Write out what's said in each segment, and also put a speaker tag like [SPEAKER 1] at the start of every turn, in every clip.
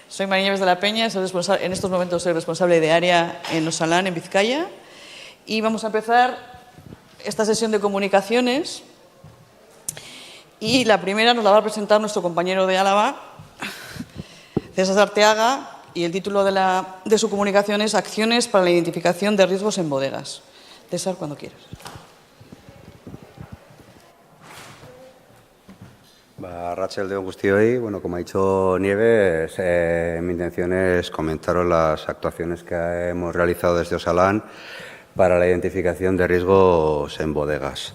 [SPEAKER 1] Soy María Nieves de la Peña, en estos momentos soy responsable de área en Osalan, en Vizcaya, y vamos a empezar esta sesión de comunicaciones. Y la primera nos la va a presentar nuestro compañero de Álava, César Arteaga, y el título de su comunicación es Acciones para la identificación de riesgos en bodegas. César, cuando quieras.
[SPEAKER 2] Arratsalde on guztioi. Bueno, como ha dicho Nieves, mi intención es comentaros las actuaciones que hemos realizado desde Osalan para la identificación de riesgos en bodegas.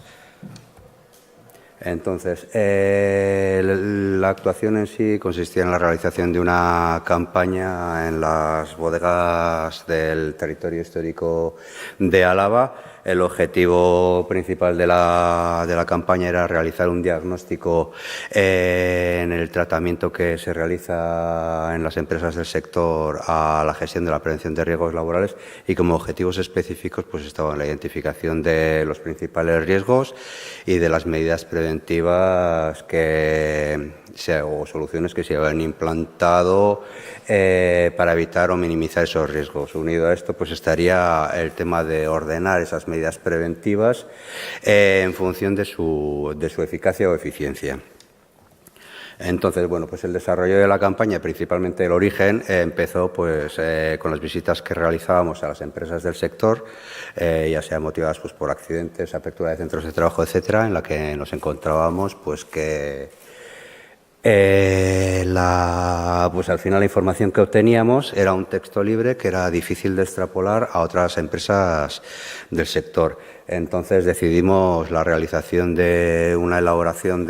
[SPEAKER 2] Entonces, la actuación en sí consistía en la realización de una campaña en las bodegas del territorio histórico de Álava. El objetivo principal de la campaña era realizar un diagnóstico en el tratamiento que se realiza en las empresas del sector a la gestión de la prevención de riesgos laborales, y como objetivos específicos pues estaban la identificación de los principales riesgos y de las medidas preventivas o soluciones que se habían implantado para evitar o minimizar esos riesgos. Unido a esto pues estaría el tema de ordenar esas medidas preventivas en función de su eficacia o eficiencia. Entonces, bueno, pues el desarrollo de la campaña, principalmente el origen, empezó pues con las visitas que realizábamos a las empresas del sector, ya sea motivadas pues por accidentes, apertura de centros de trabajo, etcétera, en la que nos encontrábamos pues que pues al final la información que obteníamos era un texto libre que era difícil de extrapolar a otras empresas del sector. Entonces decidimos la realización de una elaboración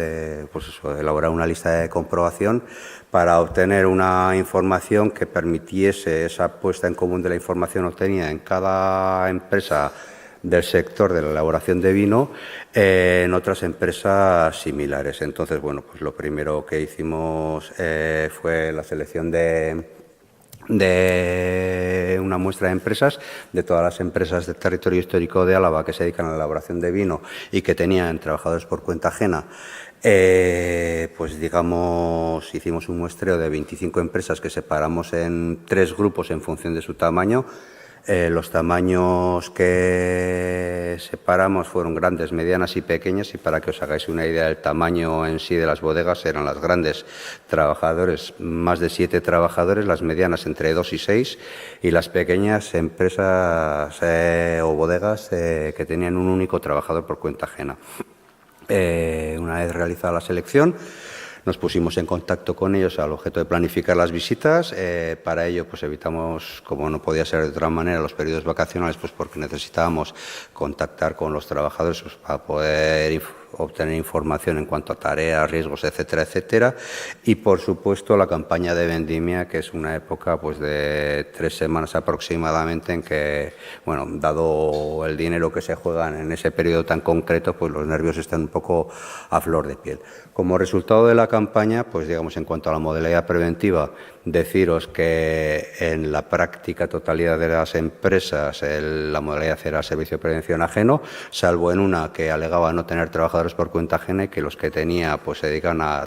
[SPEAKER 2] elaborar una lista de comprobación para obtener una información que permitiese esa puesta en común de la información obtenida en cada empresa del sector de la elaboración de vino en otras empresas similares. Entonces, bueno, pues lo primero que hicimos fue la selección de una muestra de empresas, de todas las empresas del territorio histórico de Álava que se dedican a la elaboración de vino y que tenían trabajadores por cuenta ajena. Pues digamos, hicimos un muestreo de 25 empresas que separamos en 3 grupos en función de su tamaño. Los tamaños que separamos fueron grandes, medianas y pequeñas, y para que os hagáis una idea del tamaño en sí de las bodegas, eran las grandes trabajadores, más de 7 trabajadores, las medianas entre 2 y 6, y las pequeñas empresas o bodegas que tenían un único trabajador por cuenta ajena. Una vez realizada la selección, nos pusimos en contacto con ellos al objeto de planificar las visitas. Para ello, pues evitamos, como no podía ser de otra manera, los periodos vacacionales, pues porque necesitábamos contactar con los trabajadores pues, para poder obtener información en cuanto a tareas, riesgos, etcétera, etcétera. Y, por supuesto, la campaña de vendimia, que es una época pues de 3 semanas aproximadamente en que, bueno, dado el dinero que se juegan en ese periodo tan concreto, pues los nervios están un poco a flor de piel. Como resultado de la campaña, pues digamos, en cuanto a la modalidad preventiva, deciros que en la práctica totalidad de las empresas la modalidad era servicio de prevención ajeno, salvo en una que alegaba no tener trabajadores por cuenta ajena y que los que tenía pues se dedican a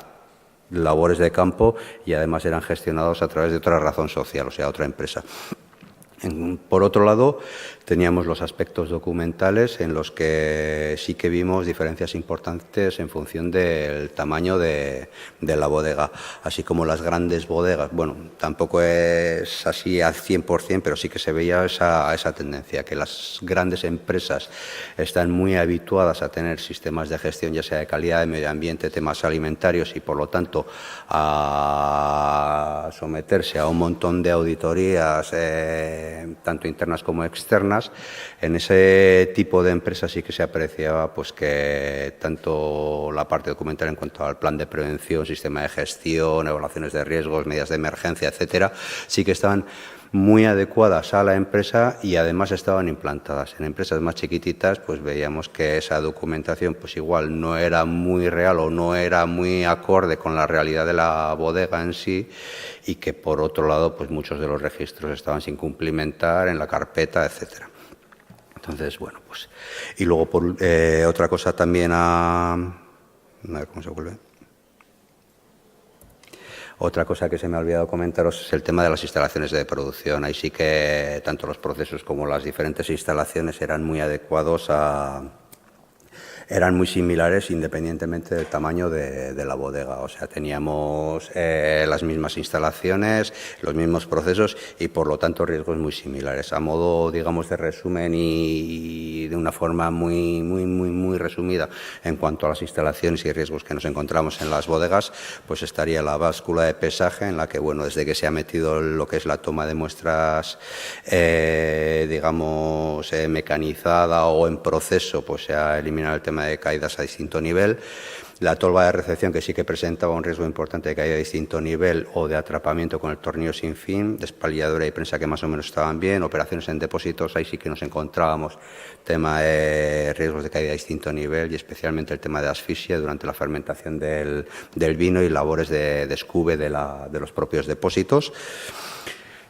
[SPEAKER 2] labores de campo y además eran gestionados a través de otra razón social, o sea, otra empresa. Por otro lado, teníamos los aspectos documentales en los que sí que vimos diferencias importantes en función del tamaño de la bodega, así como las grandes bodegas. Bueno, tampoco es así al 100%, pero sí que se veía esa tendencia, que las grandes empresas están muy habituadas a tener sistemas de gestión, ya sea de calidad, de medio ambiente, temas alimentarios, y por lo tanto a someterse a un montón de auditorías tanto internas como externas. En ese tipo de empresas sí que se apreciaba pues que tanto la parte documental en cuanto al plan de prevención, sistema de gestión, evaluaciones de riesgos, medidas de emergencia, etcétera, sí que estaban muy adecuadas a la empresa y además estaban implantadas. En empresas más chiquititas pues veíamos que esa documentación pues igual no era muy real o no era muy acorde con la realidad de la bodega en sí, y que por otro lado pues muchos de los registros estaban sin cumplimentar en la carpeta, etcétera. Entonces, bueno, pues y luego por otra cosa también a ver cómo se vuelve. Otra cosa que se me ha olvidado comentaros es el tema de las instalaciones de producción. Ahí sí que tanto los procesos como las diferentes instalaciones eran muy adecuados eran muy similares independientemente del tamaño de la bodega. O sea, teníamos las mismas instalaciones, los mismos procesos y, por lo tanto, riesgos muy similares. A modo, digamos, de resumen y de una forma muy resumida en cuanto a las instalaciones y riesgos que nos encontramos en las bodegas, pues estaría la báscula de pesaje en la que, bueno, desde que se ha metido lo que es la toma de muestras, digamos, mecanizada o en proceso, pues se ha eliminado el tema de caídas a distinto nivel. La tolva de recepción, que sí que presentaba un riesgo importante de caída a distinto nivel o de atrapamiento con el tornillo sin fin, despalilladura y prensa que más o menos estaban bien, operaciones en depósitos, ahí sí que nos encontrábamos tema de riesgos de caída a distinto nivel y especialmente el tema de asfixia durante la fermentación del vino y labores de descube de los propios depósitos.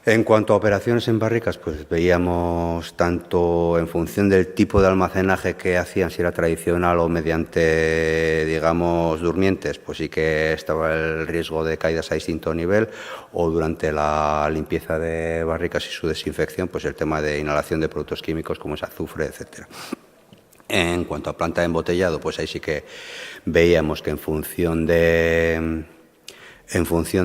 [SPEAKER 2] En cuanto a operaciones en barricas, pues veíamos tanto en función del tipo de almacenaje que hacían, si era tradicional o mediante, digamos, durmientes, pues sí que estaba el riesgo de caídas a distinto nivel, o durante la limpieza de barricas y su desinfección, pues el tema de inhalación de productos químicos como es azufre, etcétera. En cuanto a planta de embotellado, pues ahí sí que veíamos que en función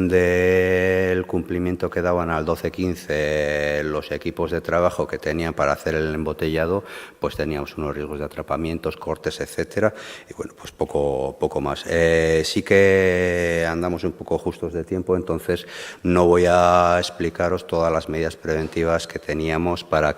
[SPEAKER 2] del cumplimiento que daban al 12-15 los equipos de trabajo que tenían para hacer el embotellado, pues teníamos unos riesgos de atrapamientos, cortes, etcétera, y bueno, pues poco más. Sí que andamos un poco justos de tiempo, entonces no voy a explicaros todas las medidas preventivas que teníamos para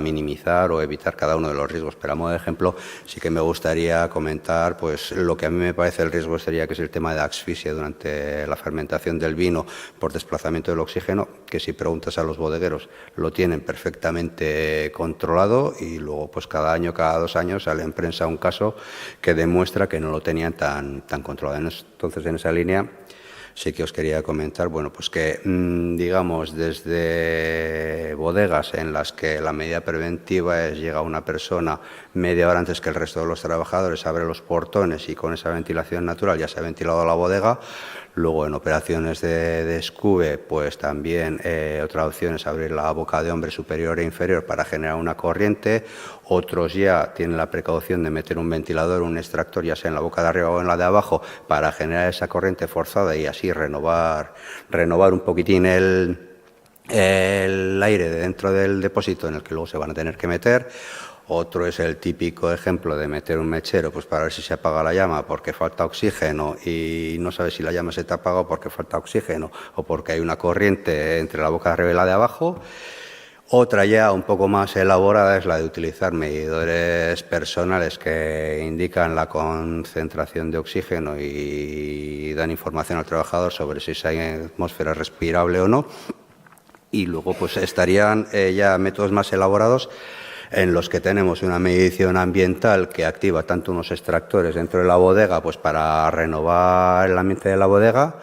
[SPEAKER 2] minimizar o evitar cada uno de los riesgos, pero a modo de ejemplo sí que me gustaría comentar pues lo que a mí me parece el riesgo sería que es el tema de asfixia durante la fermentación del vino por desplazamiento del oxígeno, que si preguntas a los bodegueros lo tienen perfectamente controlado y luego pues cada año, cada 2 años sale en prensa un caso que demuestra que no lo tenían tan controlado. Entonces, en esa línea sí que os quería comentar, bueno, pues que digamos desde bodegas en las que la medida preventiva es llega una persona media hora antes que el resto de los trabajadores, abre los portones y con esa ventilación natural ya se ha ventilado la bodega. Luego en operaciones de descube, pues también otra opción es abrir la boca de hombre superior e inferior para generar una corriente. Otros ya tienen la precaución de meter un ventilador, un extractor, ya sea en la boca de arriba o en la de abajo, para generar esa corriente forzada y así renovar un poquitín el aire de dentro del depósito en el que luego se van a tener que meter. Otro es el típico ejemplo de meter un mechero pues para ver si se apaga la llama porque falta oxígeno y no sabes si la llama se te ha apagado porque falta oxígeno o porque hay una corriente entre la boca de arriba y la de abajo. Otra ya un poco más elaborada es la de utilizar medidores personales que indican la concentración de oxígeno y dan información al trabajador sobre si esa atmósfera es respirable o no. Y luego pues estarían ya métodos más elaborados en los que tenemos una medición ambiental que activa tanto unos extractores dentro de la bodega pues para renovar el ambiente de la bodega,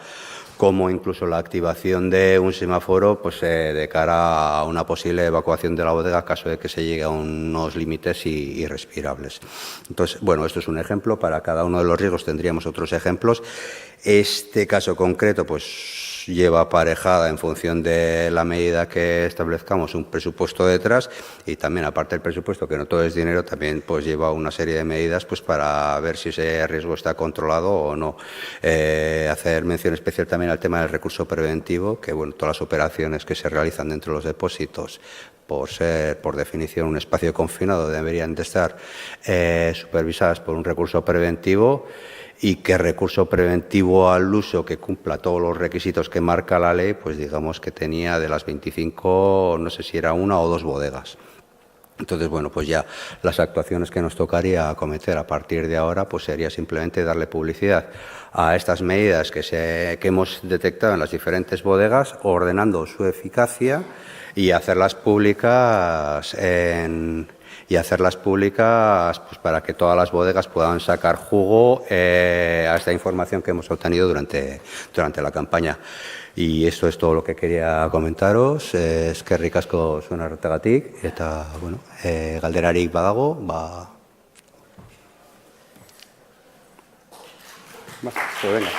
[SPEAKER 2] como incluso la activación de un semáforo pues, de cara a una posible evacuación de la bodega en caso de que se llegue a unos límites irrespirables. Entonces, bueno, esto es un ejemplo. Para cada uno de los riesgos tendríamos otros ejemplos. Este caso concreto pues lleva aparejada en función de la medida que establezcamos un presupuesto detrás y también aparte del presupuesto, que no todo es dinero, también pues lleva una serie de medidas pues para ver si ese riesgo está controlado o no. Hacer mención especial también al tema del recurso preventivo, que bueno, todas las operaciones que se realizan dentro de los depósitos por ser, por definición, un espacio confinado, deberían de estar supervisadas por un recurso preventivo y que recurso preventivo al uso que cumpla todos los requisitos que marca la ley, pues digamos que tenía de las 25, no sé si era 1 o 2 bodegas. Entonces, bueno, pues ya las actuaciones que nos tocaría acometer a partir de ahora, pues sería simplemente darle publicidad a estas medidas que hemos detectado en las diferentes bodegas, ordenando su eficacia y hacerlas públicas pues, para que todas las bodegas puedan sacar jugo a esta información que hemos obtenido durante la campaña. Y esto es todo lo que quería comentaros. Eskerrik asko zuen arretagatik eta bueno, galderarik badago, pues venga.